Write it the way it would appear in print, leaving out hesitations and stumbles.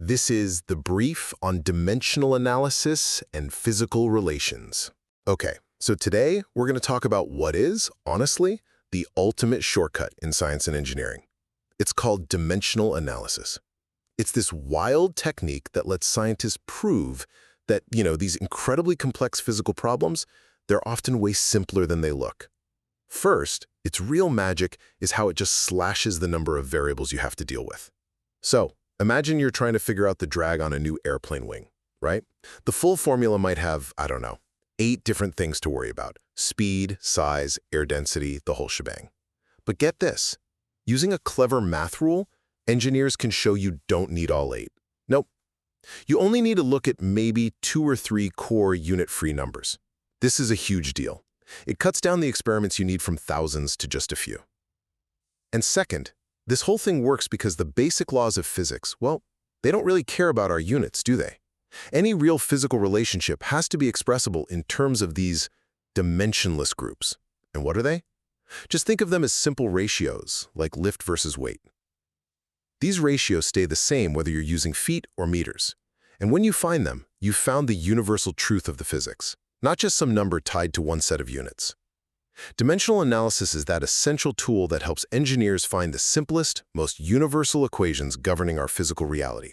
This is the brief on dimensional analysis and physical relations. Okay, so today we're going to talk about what is, honestly, the ultimate shortcut in science and engineering. It's called dimensional analysis. It's this wild technique that lets scientists prove that, these incredibly complex physical problems, they're often way simpler than they look. First, its real magic is how it just slashes the number of variables you have to deal with. So, imagine you're trying to figure out the drag on a new airplane wing, right? The full formula might have, 8 different things to worry about: speed, size, air density, the whole shebang. But get this, using a clever math rule, engineers can show you don't need all 8. Nope. You only need to look at maybe 2 or 3 core unit-free numbers. This is a huge deal. It cuts down the experiments you need from thousands to just a few. And second, this whole thing works because the basic laws of physics, well, they don't really care about our units, do they? Any real physical relationship has to be expressible in terms of these dimensionless groups. And what are they? Just think of them as simple ratios, like lift versus weight. These ratios stay the same whether you're using feet or meters. And when you find them, you've found the universal truth of the physics, not just some number tied to one set of units. Dimensional analysis is that essential tool that helps engineers find the simplest, most universal equations governing our physical reality.